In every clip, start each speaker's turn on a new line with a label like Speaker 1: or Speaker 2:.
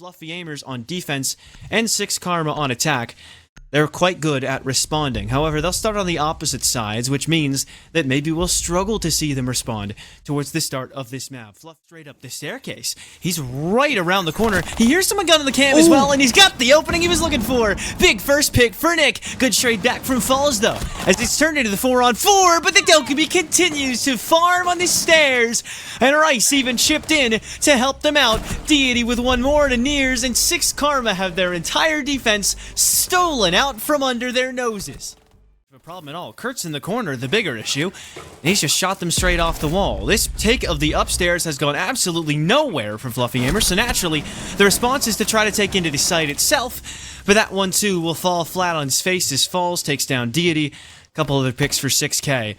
Speaker 1: Fluffy Aimers on defense and 6 Karma on attack. They're quite good at responding. However, they'll start on the opposite sides, which means that maybe we'll struggle to see them respond towards the start of this map. Fluff straight up the staircase. He's right around the corner. He hears someone gun on the cam as well, and he's got the opening he was looking for. Big first pick for Nick. Good trade back from Falls, though, as it's turned into the 4-on-4, but the Dokkaebi continues to farm on the stairs, and Rice even chipped in to help them out. Deity with one more to Nears, and 6 Karma have their entire defense stolen out from under their noses. No problem at all. Kurt's in the corner, the bigger issue. He's just shot them straight off the wall. This take of the upstairs has gone absolutely nowhere from Fluffy Aimer, so naturally, the response is to try to take into the site itself, but that one too will fall flat on his face as Falls takes down Deity. A couple other picks for 6K.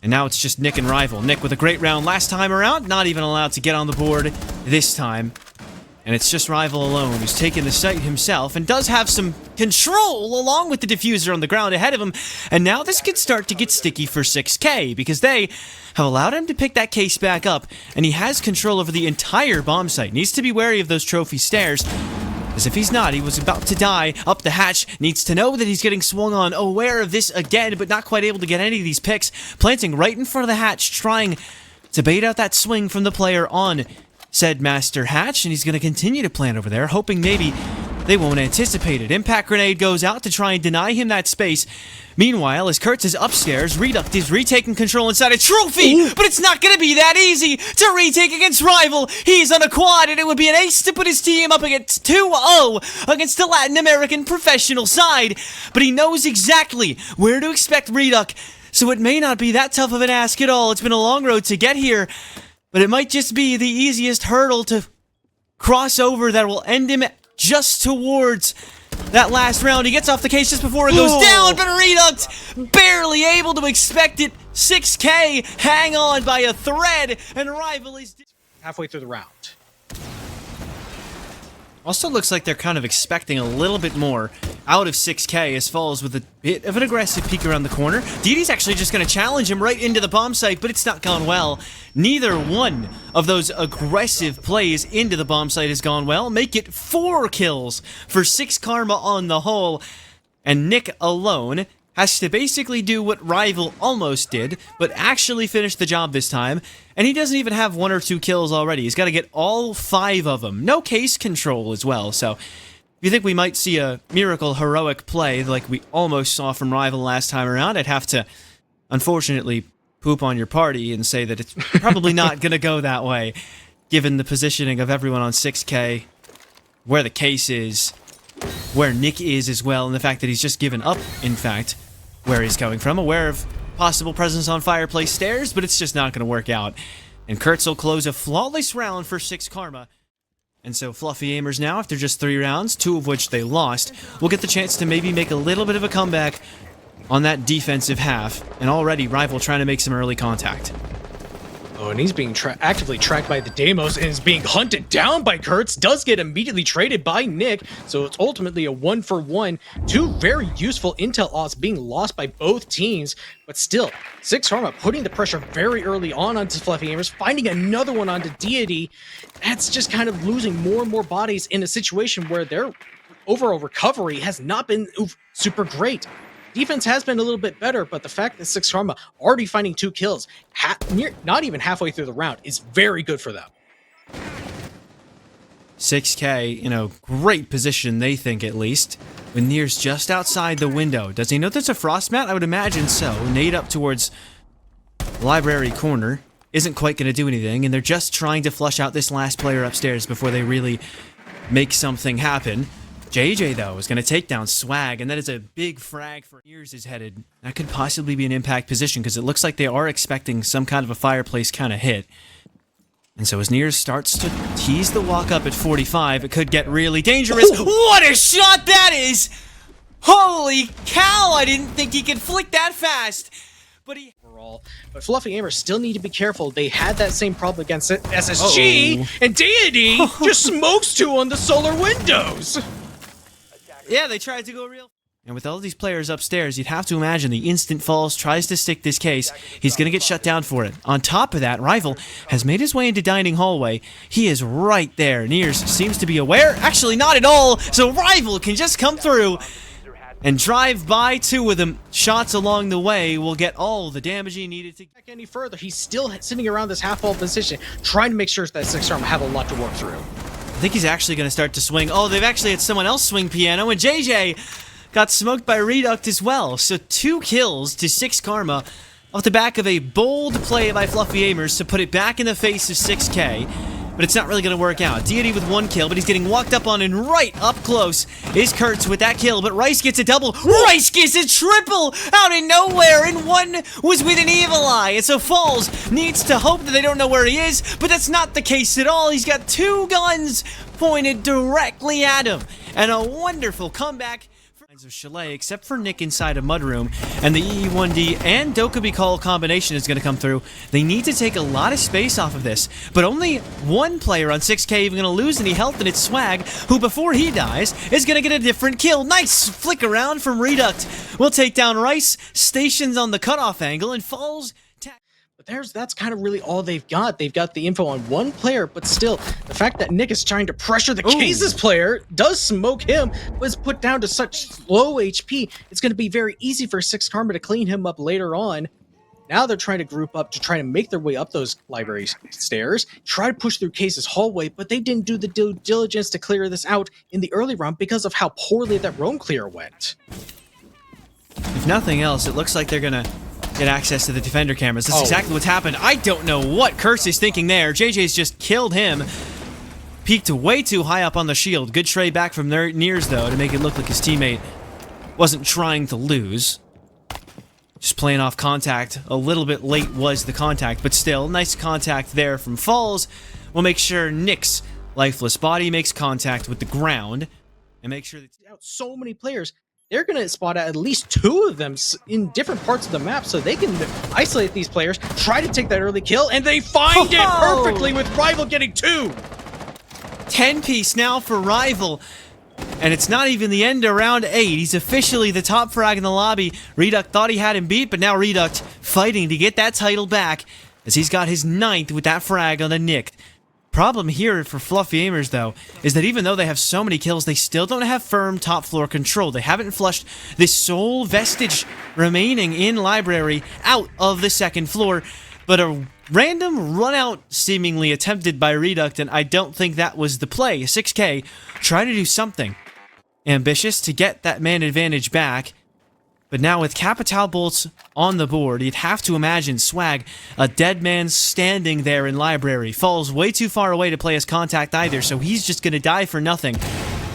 Speaker 1: And now it's just Nick and Rival. Nick with a great round last time around, not even allowed to get on the board this time. And it's just Rival alone who's taken the site himself and does have some control along with the diffuser on the ground ahead of him. And now this could start to get sticky for 6K because they have allowed him to pick that case back up, and he has control over the entire bomb site. Needs to be wary of those trophy stairs, as if he's not, he was about to die up the hatch. Needs to know that he's getting swung on, aware of this again, but not quite able to get any of these picks. Planting right in front of the hatch, trying to bait out that swing from the player on said Master Hatch, and he's going to continue to plant over there, hoping maybe they won't anticipate it. Impact Grenade goes out to try and deny him that space. Meanwhile, as Kurtz is upstairs, Reduct is retaking control inside a trophy, but it's not going to be that easy to retake against Rival. He's on a quad, and it would be an ace to put his team up against 2-0 against the Latin American professional side, but he knows exactly where to expect Reduct, so it may not be that tough of an ask at all. It's been a long road to get here, but it might just be the easiest hurdle to cross over that will end him just towards that last round. He gets off the case just before it goes down, but Reduct barely able to expect it. 6K hang on by a thread, and Rival is
Speaker 2: halfway through the round.
Speaker 1: Also looks like they're kind of expecting a little bit more out of 6K as Falls with a bit of an aggressive peek around the corner. Deity's actually just going to challenge him right into the bomb site, but it's not gone well. Neither one of those aggressive plays into the bomb site has gone well. Make it 4 kills for 6 Karma on the whole, and Nick alone has to basically do what Rival almost did, but actually finish the job this time, and he doesn't even have 1 or 2 kills already. He's got to get all 5 of them. No case control as well, so if you think we might see a miracle heroic play like we almost saw from Rival last time around, I'd have to, unfortunately, poop on your party and say that it's probably not going to go that way, given the positioning of everyone on 6K, where the case is, where Nick is as well, and the fact that he's just given up, in fact, where he's coming from. Aware of possible presence on Fireplace Stairs, but it's just not going to work out. And Kurtz will close a flawless round for 6 Karma. And so Fluffy Aimers now, after just 3 rounds, 2 of which they lost, will get the chance to maybe make a little bit of a comeback on that defensive half. And already Rival trying to make some early contact.
Speaker 2: Oh, and he's being actively tracked by the Deimos and is being hunted down by Kurtz. Does get immediately traded by Nick, so it's ultimately a 1-for-1. 2 very useful intel odds being lost by both teams, but still, 6 Karma putting the pressure very early on onto Fluffy Aimers, finding another one onto Deity. That's just kind of losing more and more bodies in a situation where their overall recovery has not been super great. Defense has been a little bit better, but the fact that 6 Karma already finding 2 kills, not even halfway through the round, is very good for them.
Speaker 1: 6K, great position, they think at least. When Near's just outside the window. Does he know there's a frost mat? I would imagine so. Nade up towards library corner. Isn't quite going to do anything, and they're just trying to flush out this last player upstairs before they really make something happen. JJ, though, is going to take down Swag, and that is a big frag for Nears is headed. That could possibly be an impact position, because it looks like they are expecting some kind of a fireplace kind of hit. And so as Nears starts to tease the walk up at 45, it could get really dangerous. What a shot that is! Holy cow, I didn't think he could flick that fast!
Speaker 2: But Fluffy Aimers still need to be careful. They had that same problem against SSG, and Deity just smokes 2 on the solar windows.
Speaker 1: Yeah, they tried to go real. And with all these players upstairs, you'd have to imagine the instant Falls tries to stick this case, he's going to get shut down for it. On top of that, Rival has made his way into dining hallway. He is right there. Nears seems to be aware. Actually, not at all. So Rival can just come through and drive by two of them. Shots along the way will get all the damage he needed to
Speaker 2: Back any further. He's still sitting around this half-wall position, trying to make sure that 6-arm have a lot to work through.
Speaker 1: I think he's actually going to start to swing. Oh, they've actually had someone else swing piano, and JJ got smoked by Reduct as well. So 2 kills to 6 Karma off the back of a bold play by Fluffy Aimers to put it back in the face of 6K. But it's not really going to work out. Deity with 1 kill, but he's getting walked up on, and right up close is Kurtz with that kill, but Rice gets a double. Rice gets a triple out of nowhere, and 1 was with an Evil Eye. And so Falls needs to hope that they don't know where he is, but that's not the case at all. He's got 2 guns pointed directly at him, and a wonderful comeback of Chalet, except for Nick inside a mudroom, and the EE1D and Dokkaebi Call combination is going to come through. They need to take a lot of space off of this, but only 1 player on 6K even going to lose any health, and it's Swag, who before he dies is going to get a different kill. Nice flick around from Reduct. We'll take down Rice, stations on the cutoff angle, and Falls.
Speaker 2: But that's kind of really all they've got. They've got the info on 1 player, but still, the fact that Nick is trying to pressure the Cases player does smoke him, was put down to such low HP, it's going to be very easy for 6 Karma to clean him up later on. Now they're trying to group up to try to make their way up those library stairs, try to push through Case's hallway, but they didn't do the due diligence to clear this out in the early round because of how poorly that roam clear went.
Speaker 1: If nothing else, it looks like they're going to get access to the defender cameras. That's exactly what's happened. I don't know what Kurtz is thinking there. JJ's just killed him. Peeked way too high up on the shield. Good trade back from Nears, though, to make it look like his teammate wasn't trying to lose. Just playing off contact. A little bit late was the contact, but still, nice contact there from Falls. We'll make sure Nick's lifeless body makes contact with the ground, and make sure that
Speaker 2: so many players, they're going to spot at least 2 of them in different parts of the map so they can isolate these players, try to take that early kill, and they find it perfectly with Rival getting 2.
Speaker 1: 10-piece now for Rival. And it's not even the end of round 8. He's officially the top frag in the lobby. Reduct thought he had him beat, but now Reduct fighting to get that title back as he's got his 9th with that frag on the Nick. Problem here for Fluffy Aimers, though, is that even though they have so many kills, they still don't have firm top floor control. They haven't flushed this sole vestige remaining in Library out of the 2nd floor, but a random run-out seemingly attempted by Reduct, and I don't think that was the play. 6K, try to do something ambitious to get that man advantage back. But now with Capital Bolts on the board, you'd have to imagine Swag, a dead man standing there in Library, falls way too far away to play his contact either, so he's just going to die for nothing.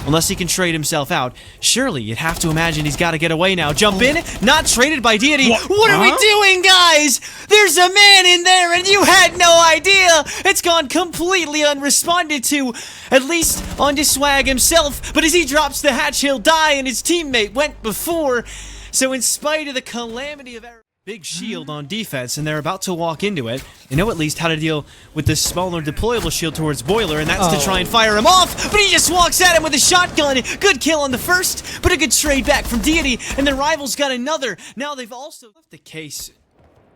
Speaker 1: Unless he can trade himself out. Surely, you'd have to imagine he's got to get away now. Jump in, not traded by Deity. What are we doing, guys? There's a man in there and you had no idea. It's gone completely unresponded to, at least onto Swag himself. But as he drops the hatch, he'll die and his teammate went before. So in spite of the calamity of error, big shield on defense, and they're about to walk into it. They know at least how to deal with this smaller deployable shield towards Boiler, and that's to try and fire him off, but he just walks at him with a shotgun. Good kill on the first, but a good trade back from Deity, and the Rival's got another. Now they've also left the case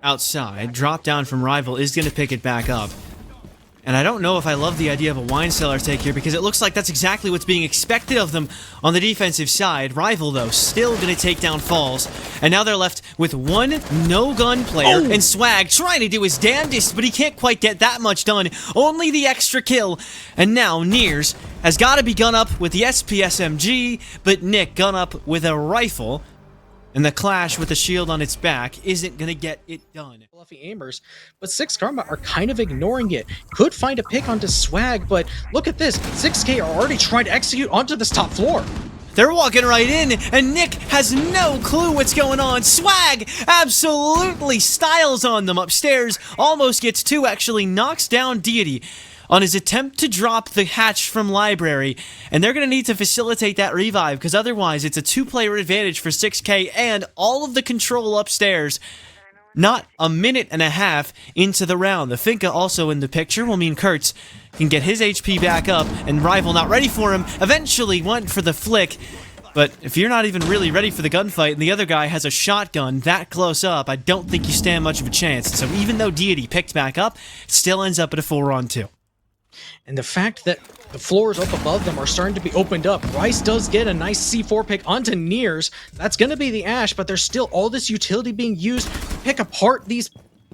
Speaker 1: outside. Drop down from Rival is going to pick it back up. And I don't know if I love the idea of a wine cellar take here, because it looks like that's exactly what's being expected of them on the defensive side. Rival, though, still going to take down Falls. And now they're left with 1 no-gun player and Swag trying to do his damnedest, but he can't quite get that much done. Only the extra kill. And now Nears has got to be gun up with the SPSMG, but Nick gun up with a rifle. And the clash with the shield on its back isn't going to get it done.
Speaker 2: Fluffy Aimers, but 6 Karma are kind of ignoring it. Could find a pick onto Swag, but look at this. 6K are already trying to execute onto this top floor.
Speaker 1: They're walking right in, and Nick has no clue what's going on. Swag absolutely styles on them upstairs. Almost gets 2, actually knocks down Deity on his attempt to drop the hatch from Library, and they're going to need to facilitate that revive, because otherwise it's a 2-player advantage for 6K and all of the control upstairs. Not a minute and a half into the round. The Finka also in the picture will mean Kurtz can get his HP back up, and Rival not ready for him. Eventually went for the flick, But if you're not even really ready for the gunfight and the other guy has a shotgun that close up, I don't think you stand much of a chance. So even though Deity picked back up, it still ends up at a 4-on-2.
Speaker 2: And the fact that the floors up above them are starting to be opened up. Rice does get a nice C4 pick onto Nears. That's going to be the Ash, but there's still all this utility being used to pick apart these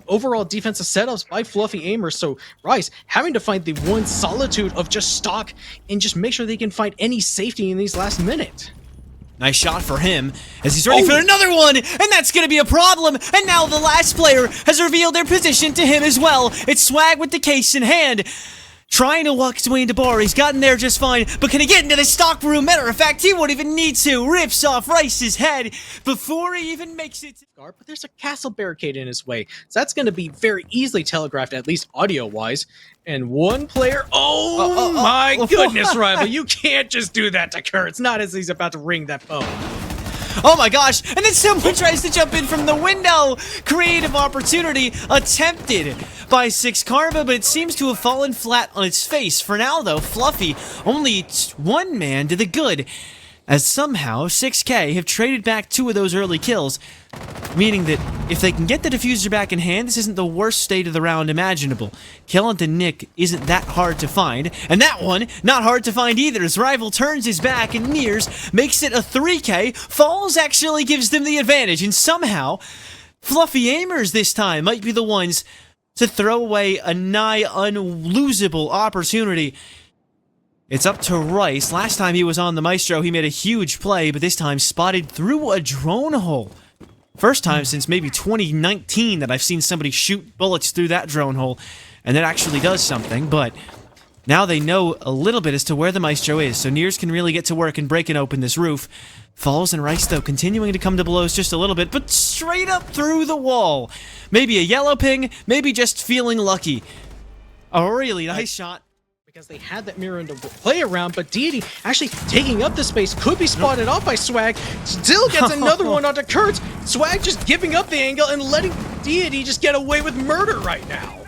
Speaker 2: overall defensive setups by Fluffy Aimers. So Rice having to find the one solitude of just stock and just make sure they can find any safety in these last minute.
Speaker 1: Nice shot for him as he's ready for another one, and that's going to be a problem. And now the last player has revealed their position to him as well. It's Swag with the case in hand, trying to walk his way into bar. He's gotten there just fine, but can he get into the stock room? Matter of fact, he won't even need to. Rips off Rice's head before he even makes it.
Speaker 2: But there's a castle barricade in his way, so that's going to be very easily telegraphed, at least audio-wise. And one player, my goodness, Rival, you can't just do that to Kurtz, not as he's about to ring that phone.
Speaker 1: Oh my gosh, and then someone tries to jump in from the window. Creative opportunity attempted by 6 Karma, but it seems to have fallen flat on its face. For now though, Fluffy, only one man to the good, as somehow 6K have traded back 2 of those early kills, meaning that if they can get the diffuser back in hand, this isn't the worst state of the round imaginable. Killing to Nick isn't that hard to find, and that one, not hard to find either, as Rival turns his back and Nears makes it a 3K. Falls actually gives them the advantage, and somehow, Fluffy Aimers this time might be the ones to throw away a nigh unlosable opportunity. It's up to Rice. Last time he was on the Maestro, he made a huge play, but this time spotted through a drone hole. First time since maybe 2019 that I've seen somebody shoot bullets through that drone hole, and it actually does something, but now they know a little bit as to where the Maestro is, so Nears can really get to work and break and open this roof. Falls and Rice, though, continuing to come to blows just a little bit, but straight up through the wall. Maybe a yellow ping, maybe just feeling lucky. A really nice shot.
Speaker 2: Because they had that mirror to play around, but Deity actually taking up the space, could be spotted off by Swag, still gets another one onto Kurtz. Swag just giving up the angle and letting Deity just get away with murder right now.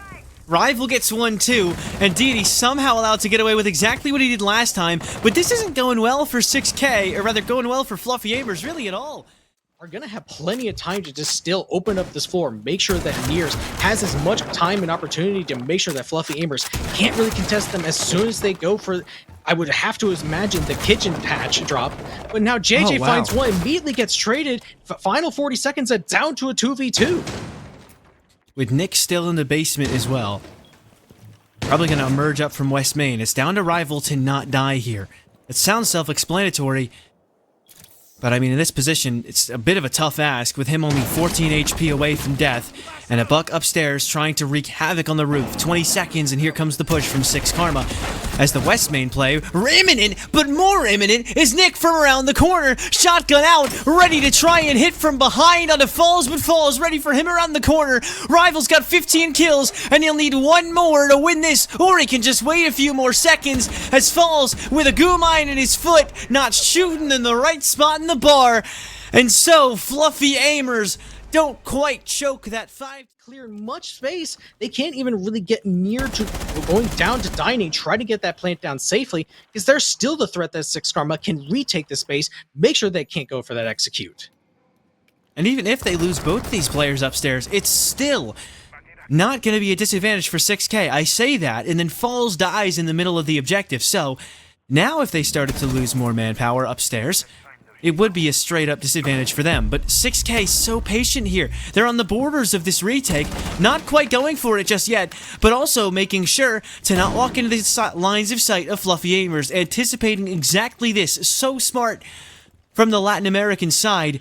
Speaker 1: Rival gets one too, and Deity somehow allowed to get away with exactly what he did last time, but this isn't going well for 6K, or rather going well for Fluffy Aimers really at all.
Speaker 2: Are going to have plenty of time to just still open up this floor, make sure that Nears has as much time and opportunity to make sure that Fluffy Aimers can't really contest them as soon as they go for, I would have to imagine, the kitchen patch drop. But now JJ finds one, immediately gets traded, final 40 seconds, down to a 2v2.
Speaker 1: With Nick still in the basement as well. Probably going to emerge up from West Main. It's down to Rival to not die here. It sounds self-explanatory, but I mean, in this position, it's a bit of a tough ask, with him only 14 HP away from death, and a Buck upstairs trying to wreak havoc on the roof. 20 seconds, and here comes the push from 6 Karma. As the West Main play, imminent, but more imminent, is Nick from around the corner. Shotgun out, ready to try and hit from behind onto Falls, but Falls ready for him around the corner. Rival's got 15 kills, and he'll need one more to win this, or he can just wait a few more seconds, as Falls, with a goo mine in his foot, not shooting in the right spot in the bar. And so, Fluffy Aimers don't quite choke that 5.
Speaker 2: Clear much space. They can't even really get near to going down to dining, try to get that plant down safely, because there's still the threat that 6 Karma can retake the space, make sure they can't go for that execute.
Speaker 1: And even if they lose both of these players upstairs, it's still not going to be a disadvantage for 6K. I say that, and then Falls dies in the middle of the objective. So now if they started to lose more manpower upstairs, it would be a straight-up disadvantage for them. But 6K is so patient here. They're on the borders of this retake, not quite going for it just yet, but also making sure to not walk into the lines of sight of Fluffy Aimers, anticipating exactly this. So smart from the Latin American side,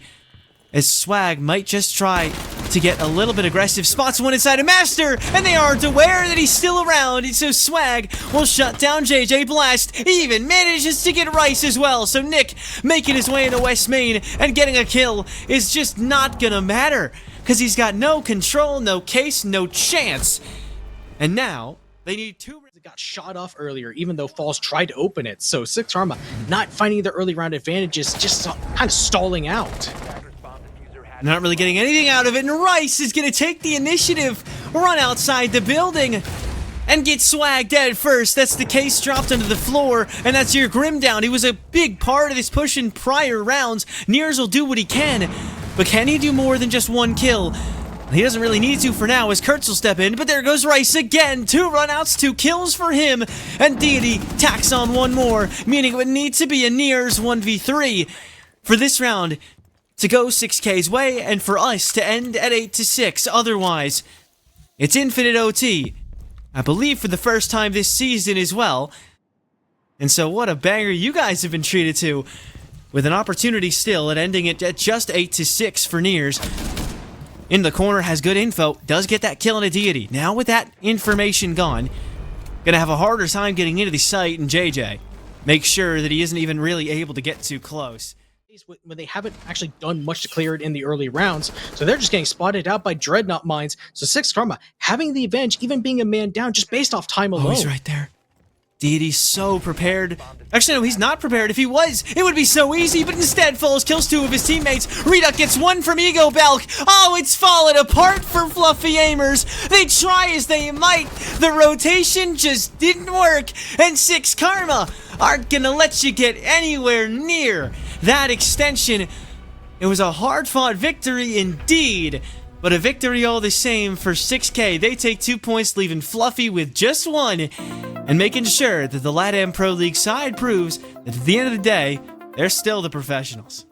Speaker 1: as Swag might just try to get a little bit aggressive. Spots one inside a Master, and they aren't aware that he's still around, and so Swag will shut down JJ Blast. He even manages to get Rice as well, so Nick making his way into West Main and getting a kill is just not gonna matter, because he's got no control, no case, no chance. And now they need 2.
Speaker 2: It got shot off earlier, even though Falls tried to open it, so 6 Karma not finding their early round advantages, just kind of stalling out.
Speaker 1: Not really getting anything out of it, and Rice is going to take the initiative, run outside the building. and get swagged at first. That's the case dropped onto the floor, and that's your Grim down. He was a big part of this push in prior rounds. Nears will do what he can, but can he do more than just one kill? He doesn't really need to for now, as Kurtz will step in, but there goes Rice again. 2 runouts, 2 kills for him, and Deity tacks on one more, meaning it would need to be a Nears 1v3 for this round to go 6K's way, and for us to end at 8-6. Otherwise, it's infinite OT. I believe for the first time this season as well. And so what a banger you guys have been treated to, with an opportunity still at ending it at just 8-6 for Nears. In the corner, has good info, does get that kill on a Deity. Now with that information gone, gonna have a harder time getting into the site, and JJ make sure that he isn't even really able to get too close.
Speaker 2: When they haven't actually done much to clear it in the early rounds, so they're just getting spotted out by Dreadnought mines. So 6 Karma having the advantage, even being a man down, just based off time alone.
Speaker 1: Oh, he's right there. Deity's so prepared. Actually, no, he's not prepared. If he was, it would be so easy, but instead Foles kills 2 of his teammates. Reduck gets 1 from Ego Balk. Oh, it's fallen apart for Fluffy Aimers. They try as they might. The rotation just didn't work, and 6 Karma aren't gonna let you get anywhere near that extension. It was a hard-fought victory indeed, but a victory all the same for 6K. They take 2 points, leaving Fluffy with just 1, and making sure that the LATAM Pro League side proves that at the end of the day, they're still the professionals.